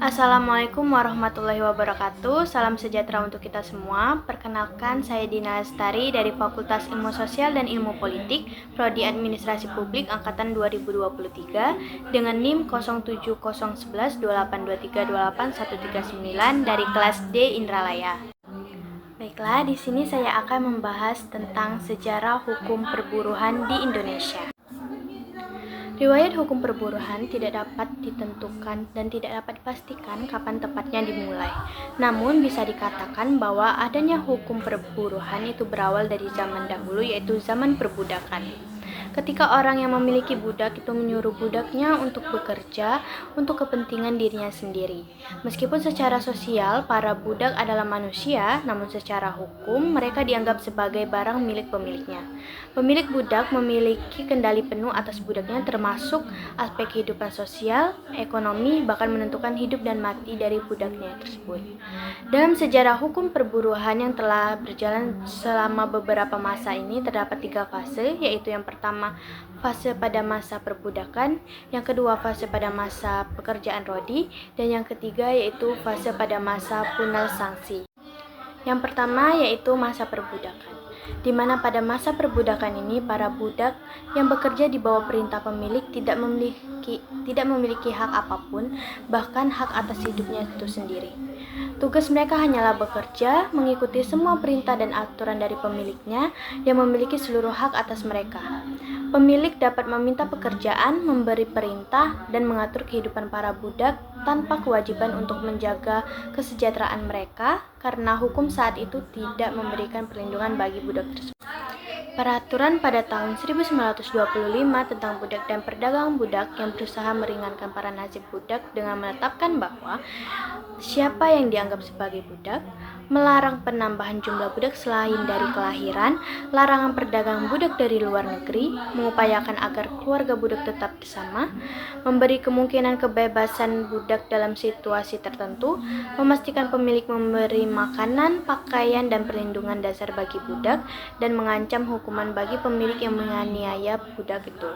Assalamualaikum warahmatullahi wabarakatuh. Salam sejahtera untuk kita semua. Perkenalkan, saya Dina Lestari dari Fakultas Ilmu Sosial dan Ilmu Politik, Prodi Administrasi Publik Angkatan 2023 dengan NIM 07011282328139 dari kelas D Indralaya. Baiklah, di sini saya akan membahas tentang sejarah hukum perburuhan di Indonesia. Riwayat hukum perburuhan tidak dapat ditentukan dan tidak dapat dipastikan kapan tepatnya dimulai. Namun bisa dikatakan bahwa adanya hukum perburuhan itu berawal dari zaman dahulu, yaitu zaman perbudakan. Ketika orang yang memiliki budak itu menyuruh budaknya untuk bekerja untuk kepentingan dirinya sendiri. Meskipun secara sosial para budak adalah manusia, namun secara hukum mereka dianggap sebagai barang milik pemiliknya. Pemilik budak memiliki kendali penuh atas budaknya, termasuk aspek kehidupan sosial, ekonomi, bahkan menentukan hidup dan mati dari budaknya tersebut. Dalam sejarah hukum perburuhan yang telah berjalan selama beberapa masa ini terdapat 3 fase, yaitu yang pertama fase pada masa perbudakan, yang kedua fase pada masa pekerjaan rodi, dan yang ketiga yaitu fase pada masa punal sanksi. Yang pertama yaitu masa perbudakan, di mana pada masa perbudakan ini para budak yang bekerja di bawah perintah pemilik tidak memiliki hak apapun, bahkan hak atas hidupnya itu sendiri. Tugas mereka hanyalah bekerja, mengikuti semua perintah dan aturan dari pemiliknya yang memiliki seluruh hak atas mereka. Pemilik dapat meminta pekerjaan, memberi perintah, dan mengatur kehidupan para budak tanpa kewajiban untuk menjaga kesejahteraan mereka, karena hukum saat itu tidak memberikan perlindungan bagi budak tersebut. Peraturan pada tahun 1925 tentang budak dan perdagangan budak yang berusaha meringankan para nasib budak dengan menetapkan bahwa siapa yang dianggap sebagai budak, melarang penambahan jumlah budak selain dari kelahiran, larangan perdagangan budak dari luar negeri, mengupayakan agar keluarga budak tetap bersama, memberi kemungkinan kebebasan budak dalam situasi tertentu, memastikan pemilik memberi makanan, pakaian, dan perlindungan dasar bagi budak, dan mengancam hukuman bagi pemilik yang menganiaya budak itu.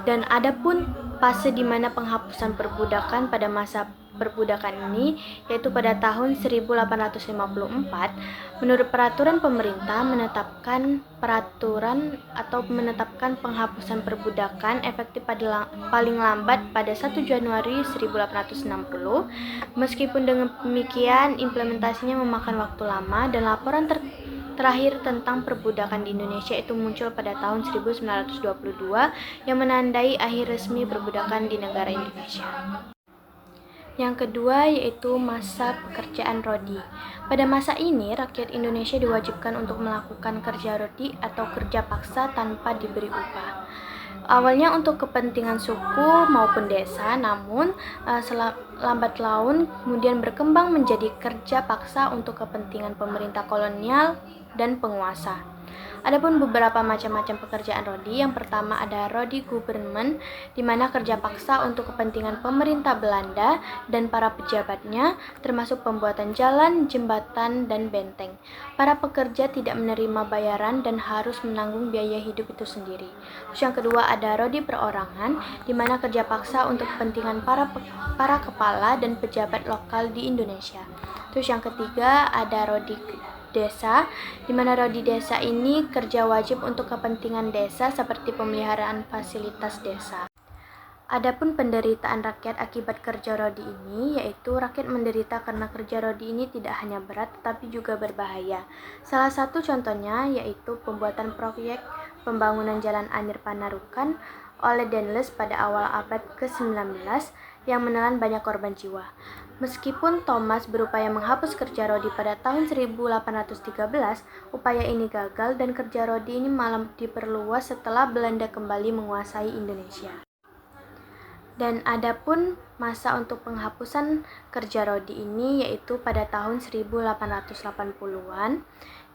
Dan adapun fase di mana penghapusan perbudakan pada masa perbudakan ini, yaitu pada tahun 1854, menurut peraturan pemerintah menetapkan penghapusan perbudakan efektif paling lambat pada 1 Januari 1860. Meskipun dengan demikian implementasinya memakan waktu lama, dan laporan terakhir tentang perbudakan di Indonesia itu muncul pada tahun 1922 yang menandai akhir resmi perbudakan di negara Indonesia. Yang kedua yaitu masa pekerjaan rodi. Pada masa ini, rakyat Indonesia diwajibkan untuk melakukan kerja rodi atau kerja paksa tanpa diberi upah. Awalnya untuk kepentingan suku maupun desa, namun lambat laun kemudian berkembang menjadi kerja paksa untuk kepentingan pemerintah kolonial dan penguasa. Adapun beberapa macam-macam pekerjaan rodi. Yang pertama ada rodi government, di mana kerja paksa untuk kepentingan pemerintah Belanda dan para pejabatnya, termasuk pembuatan jalan, jembatan, dan benteng. Para pekerja tidak menerima bayaran dan harus menanggung biaya hidup itu sendiri. Terus yang kedua ada rodi perorangan, di mana kerja paksa untuk kepentingan para kepala dan pejabat lokal di Indonesia. Terus yang ketiga ada rodi desa, di mana rodi desa ini kerja wajib untuk kepentingan desa seperti pemeliharaan fasilitas desa. Adapun penderitaan rakyat akibat kerja rodi ini, yaitu rakyat menderita karena kerja rodi ini tidak hanya berat tetapi juga berbahaya. Salah satu contohnya yaitu pembuatan proyek pembangunan Jalan Anyer Panarukan oleh Dendles pada awal abad ke-19 yang menelan banyak korban jiwa. Meskipun Thomas berupaya menghapus kerja rodi pada tahun 1813, upaya ini gagal dan kerja rodi ini malah diperluas setelah Belanda kembali menguasai Indonesia. Dan adapun masa untuk penghapusan kerja rodi ini yaitu pada tahun 1880-an,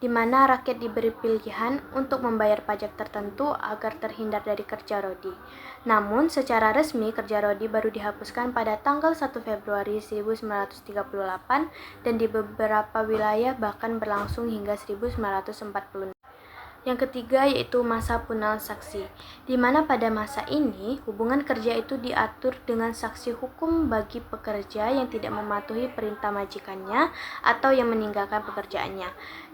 di mana rakyat diberi pilihan untuk membayar pajak tertentu agar terhindar dari kerja rodi. Namun secara resmi kerja rodi baru dihapuskan pada tanggal 1 Februari 1938 dan di beberapa wilayah bahkan berlangsung hingga 1946. Yang ketiga yaitu masa punal saksi, di mana pada masa ini hubungan kerja itu diatur dengan saksi hukum bagi pekerja yang tidak mematuhi perintah majikannya atau yang meninggalkan pekerjaannya.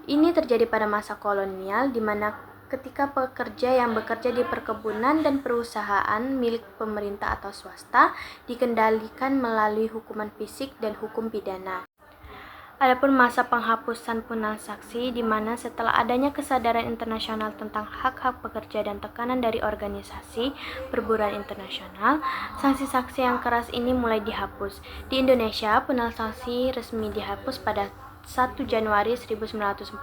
Ini terjadi pada masa kolonial, di mana ketika pekerja yang bekerja di perkebunan dan perusahaan milik pemerintah atau swasta dikendalikan melalui hukuman fisik dan hukum pidana. Adapun masa penghapusan punal saksi, di mana setelah adanya kesadaran internasional tentang hak-hak pekerja dan tekanan dari organisasi perburuan internasional, sanksi saksi yang keras ini mulai dihapus. Di Indonesia, punal saksi resmi dihapus pada 1 Januari 1942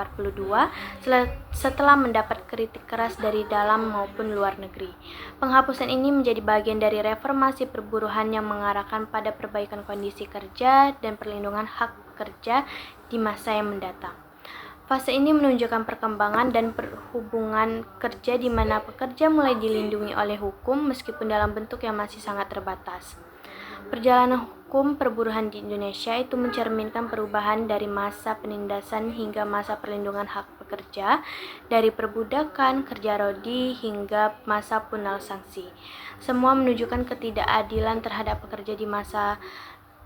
setelah mendapat kritik keras dari dalam maupun luar negeri. Penghapusan ini menjadi bagian dari reformasi perburuhan yang mengarahkan pada perbaikan kondisi kerja dan perlindungan hak pekerja di masa yang mendatang. Fase ini menunjukkan perkembangan dan perhubungan kerja di mana pekerja mulai dilindungi oleh hukum meskipun dalam bentuk yang masih sangat terbatas. Perjalanan hukum perburuhan di Indonesia itu mencerminkan perubahan dari masa penindasan hingga masa perlindungan hak pekerja, dari perbudakan, kerja rodi, hingga masa punal sanksi. Semua menunjukkan ketidakadilan terhadap pekerja di masa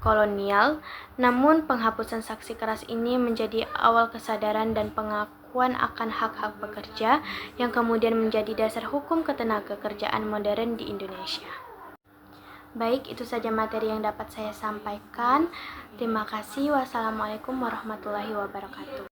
kolonial, namun penghapusan saksi keras ini menjadi awal kesadaran dan pengakuan akan hak-hak pekerja yang kemudian menjadi dasar hukum ketenagakerjaan modern di Indonesia. Baik, itu saja materi yang dapat saya sampaikan. Terima kasih. Wassalamualaikum warahmatullahi wabarakatuh.